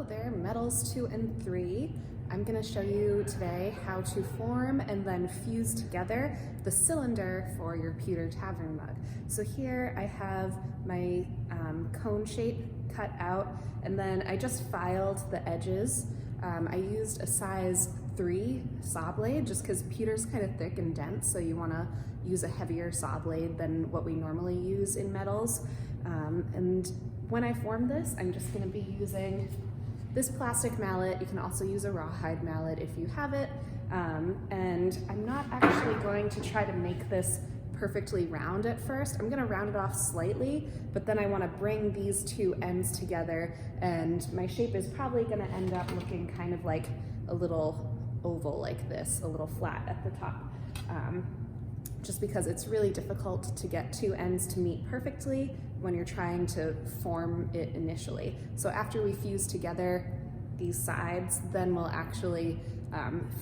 there, metals 2 and 3. I'm going to show you today how to form and then fuse together the cylinder for your Pewter Tavern mug. So here I have my cone shape cut out, and then I just filed the edges. I used a size 3 saw blade just because pewter's kind of thick and dense, so you want to use a heavier saw blade than what we normally use in metals. And when I form this, I'm just going to be using this plastic mallet. You can also use a rawhide mallet if you have it. And I'm not actually going to try to make this perfectly round at first. I'm going to round it off slightly, but then I want to bring these two ends together, and my shape is probably going to end up looking kind of like a little oval like this, a little flat at the top. Just because it's really difficult to get two ends to meet perfectly when you're trying to form it initially. So after we fuse together these sides, then we'll actually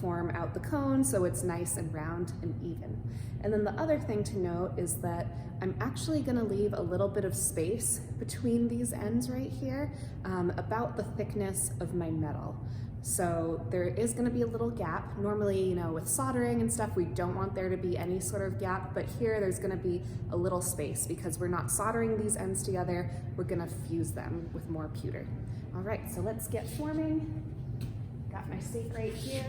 form out the cone so it's nice and round and even. And then the other thing to note is that I'm actually gonna leave a little bit of space between these ends right here, about the thickness of my metal. So there is going to be a little gap. Normally, you know, with soldering and stuff, we don't want there to be any sort of gap, but here there's going to be a little space because we're not soldering these ends together. We're going to fuse them with more pewter. All right, so let's get forming. Got my stake right here.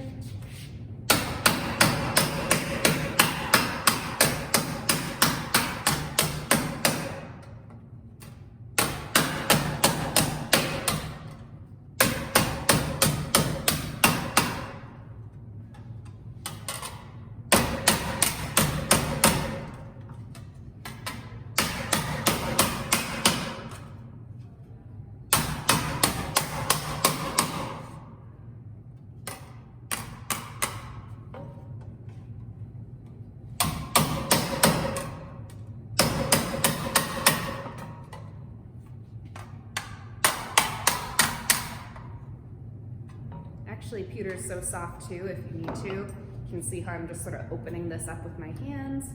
Actually, pewter is so soft too, if you need to. You can see how I'm just sort of opening this up with my hands,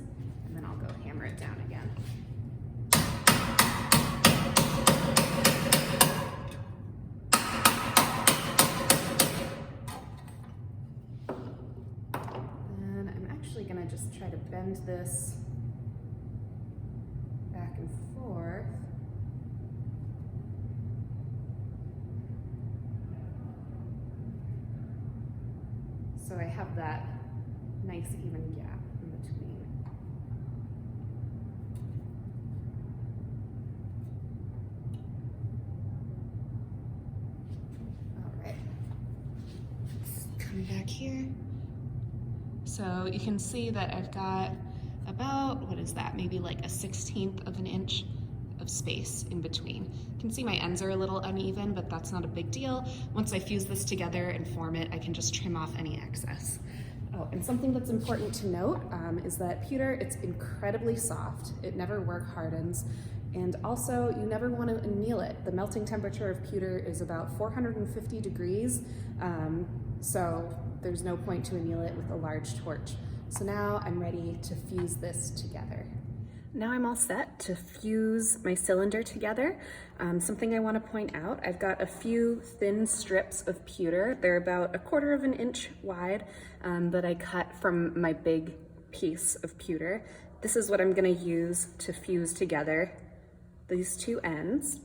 and then I'll go hammer it down again. And I'm actually gonna just try to bend this back and forth. So I have that nice even gap in between. All right, let's come back here. So you can see that I've got about, what is that, maybe like a 1/16 of an inch of space in between. You can see my ends are a little uneven, but that's not a big deal. Once I fuse this together and form it, I can just trim off any excess. Oh, and something that's important to note is that pewter, it's incredibly soft. It never work hardens. And also, you never want to anneal it. The melting temperature of pewter is about 450 degrees, so there's no point to anneal it with a large torch. So now I'm ready to fuse this together. Now I'm all set to fuse my cylinder together. Something I want to point out, I've got a few thin strips of pewter. They're about 1/4 of an inch wide that I cut from my big piece of pewter. This is what I'm going to use to fuse together these two ends.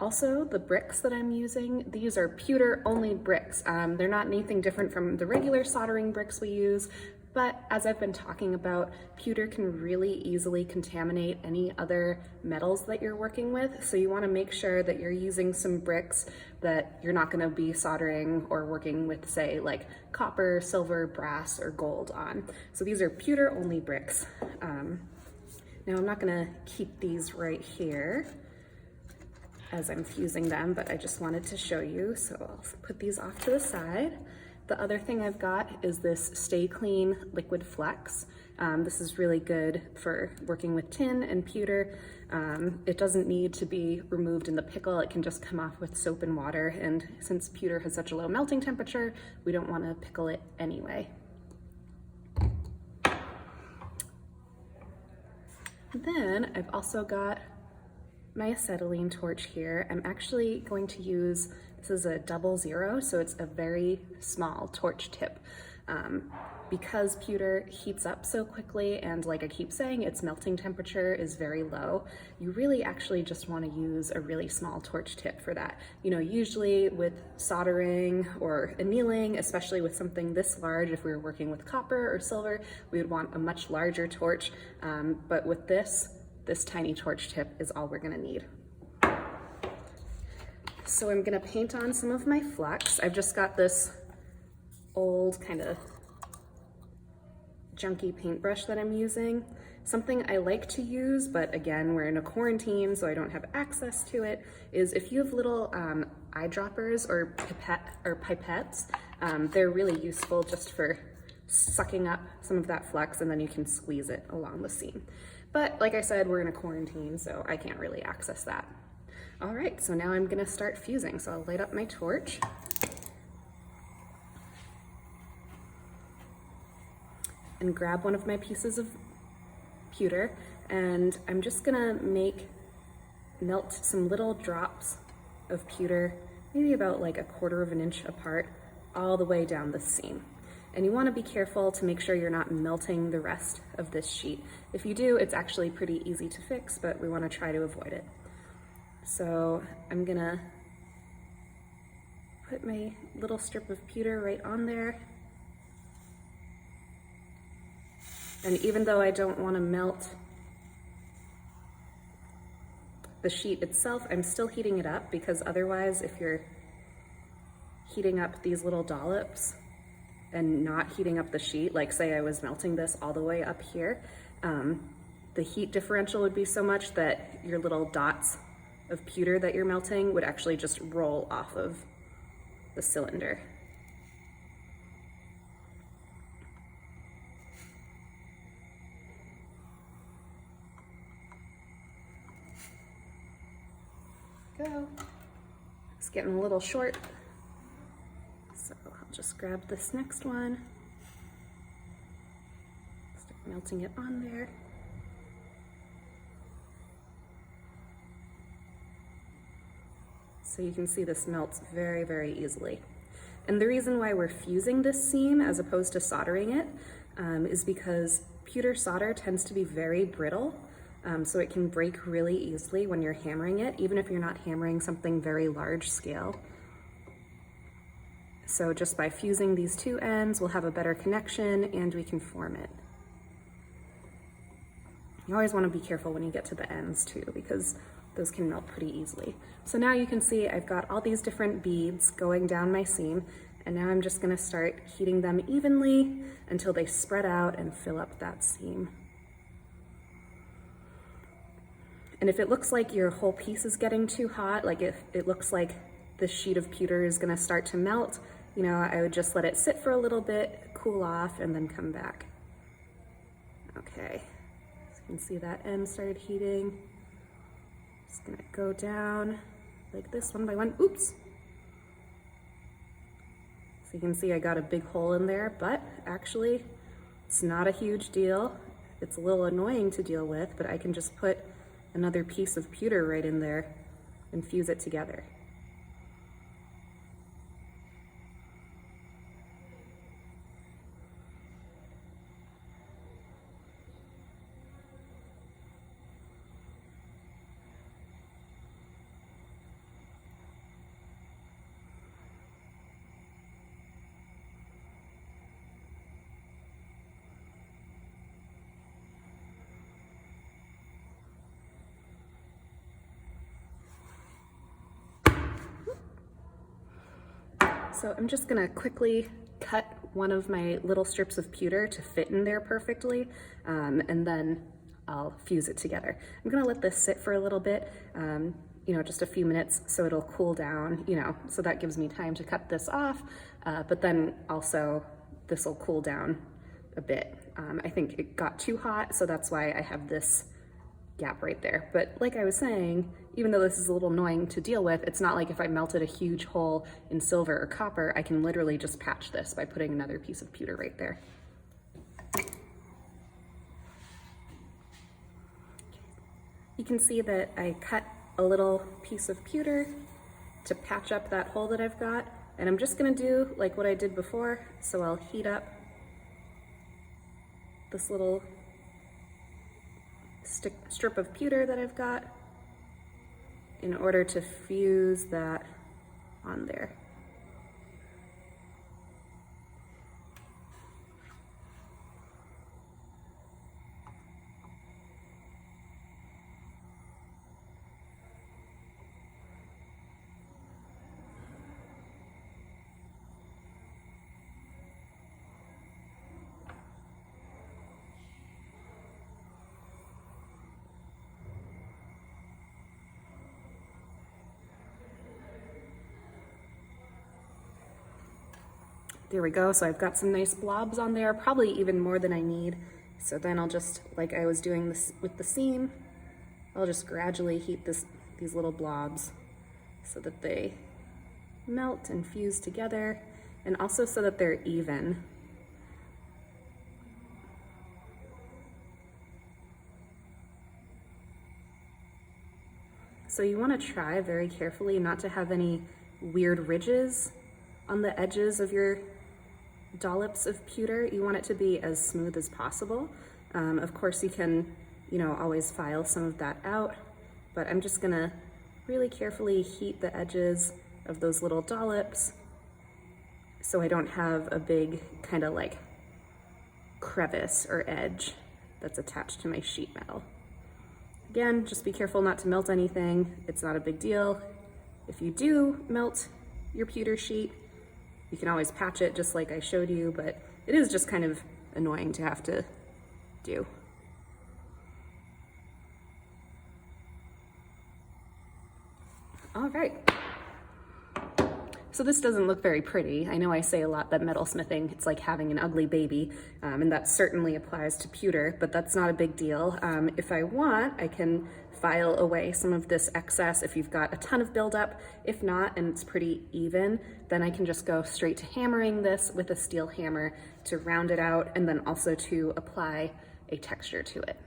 Also, the bricks that I'm using, these are pewter only bricks. They're not anything different from the regular soldering bricks we use. But as I've been talking about, pewter can really easily contaminate any other metals that you're working with. So you want to make sure that you're using some bricks that you're not going to be soldering or working with, say, like copper, silver, brass, or gold on. So these are pewter only bricks. Now I'm not going to keep these right here as I'm fusing them, but I just wanted to show you. So I'll put these off to the side. The other thing I've got is this Stay Clean Liquid Flex. This is really good for working with tin and pewter. It doesn't need to be removed in the pickle. It can just come off with soap and water. And since pewter has such a low melting temperature, we don't want to pickle it anyway. Then I've also got my acetylene torch here. I'm actually going to use This is a 00, so it's a very small torch tip. Because pewter heats up so quickly, and like I keep saying, its melting temperature is very low, you really actually just want to use a really small torch tip for that. You know, usually with soldering or annealing, especially with something this large, if we were working with copper or silver, we would want a much larger torch, but with this tiny torch tip is all we're going to need. So I'm going to paint on some of my flux. I've just got this old kind of junky paintbrush that I'm using. Something I like to use, but again, we're in a quarantine, so I don't have access to it, is if you have little eyedroppers or pipettes, they're really useful just for sucking up some of that flux, and then you can squeeze it along the seam. But like I said, we're in a quarantine, so I can't really access that. All right, so now I'm gonna start fusing. So I'll light up my torch. And grab one of my pieces of pewter, and I'm just gonna melt some little drops of pewter, maybe about like 1/4 of an inch apart, all the way down the seam. And you wanna be careful to make sure you're not melting the rest of this sheet. If you do, it's actually pretty easy to fix, but we wanna try to avoid it. So I'm gonna put my little strip of pewter right on there. And even though I don't want to melt the sheet itself, I'm still heating it up, because otherwise, if you're heating up these little dollops and not heating up the sheet, like say I was melting this all the way up here, the heat differential would be so much that your little dots of pewter that you're melting would actually just roll off of the cylinder. Go. It's getting a little short, so I'll just grab this next one, start melting it on there. So you can see this melts very, very easily. And the reason why we're fusing this seam as opposed to soldering it is because pewter solder tends to be very brittle. So it can break really easily when you're hammering it, even if you're not hammering something very large scale. So just by fusing these two ends, we'll have a better connection and we can form it. You always want to be careful when you get to the ends too, because those can melt pretty easily. So now you can see I've got all these different beads going down my seam, and now I'm just going to start heating them evenly until they spread out and fill up that seam. And if it looks like your whole piece is getting too hot, like if it looks like this sheet of pewter is gonna start to melt, you know, I would just let it sit for a little bit, cool off, and then come back. Okay, so you can see that end started heating. Just gonna go down like this one by one. Oops. So you can see I got a big hole in there, but actually it's not a huge deal. It's a little annoying to deal with, but I can just put another piece of pewter right in there and fuse it together. So I'm just gonna quickly cut one of my little strips of pewter to fit in there perfectly, and then I'll fuse it together. I'm gonna let this sit for a little bit, you know, just a few minutes so it'll cool down, you know, so that gives me time to cut this off, but then also this will cool down a bit. I think it got too hot, so that's why I have this gap right there. But like I was saying, even though this is a little annoying to deal with, it's not like if I melted a huge hole in silver or copper, I can literally just patch this by putting another piece of pewter right there. You can see that I cut a little piece of pewter to patch up that hole that I've got. And I'm just gonna do like what I did before. So I'll heat up this little strip of pewter that I've got in order to fuse that on there. There we go, so I've got some nice blobs on there, probably even more than I need. So then I'll just, like I was doing this with the seam, I'll just gradually heat these little blobs so that they melt and fuse together, and also so that they're even. So you want to try very carefully not to have any weird ridges on the edges of your dollops of pewter. You want it to be as smooth as possible. Of course you can, always file some of that out, but I'm just gonna really carefully heat the edges of those little dollops so I don't have a big kind of like crevice or edge that's attached to my sheet metal. Again, just be careful not to melt anything. It's not a big deal. If you do melt your pewter sheet, you can always patch it just like I showed you, but it is just kind of annoying to have to do. All right. So this doesn't look very pretty. I know I say a lot that metalsmithing, it's like having an ugly baby, and that certainly applies to pewter, but that's not a big deal. If I want, I can file away some of this excess if you've got a ton of buildup. If not, and it's pretty even, then I can just go straight to hammering this with a steel hammer to round it out, and then also to apply a texture to it.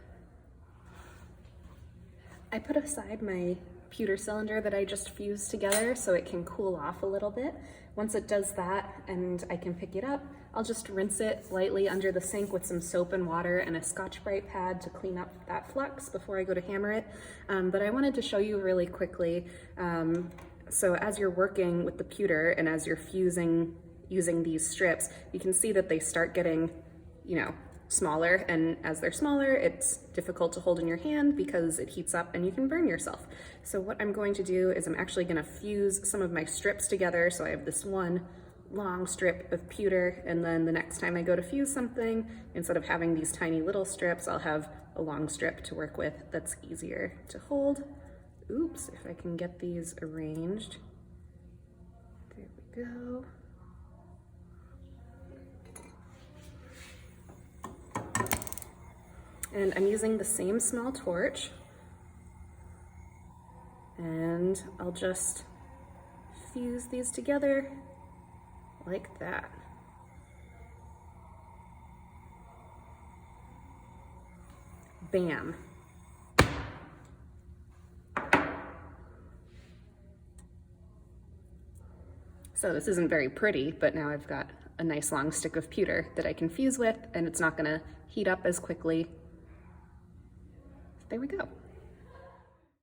I put aside my pewter cylinder that I just fused together so it can cool off a little bit. Once it does that and I can pick it up, I'll just rinse it lightly under the sink with some soap and water and a Scotch-Brite pad to clean up that flux before I go to hammer it. But I wanted to show you really quickly, so as you're working with the pewter and as you're fusing using these strips, you can see that they start getting, smaller, and as they're smaller, it's difficult to hold in your hand because it heats up and you can burn yourself. So what I'm going to do is I'm actually going to fuse some of my strips together. So I have this one long strip of pewter, and then the next time I go to fuse something, instead of having these tiny little strips, I'll have a long strip to work with that's easier to hold. Oops, if I can get these arranged. There we go. And I'm using the same small torch, and I'll just fuse these together like that. Bam. So this isn't very pretty, but now I've got a nice long stick of pewter that I can fuse with, and it's not gonna heat up as quickly. There we go.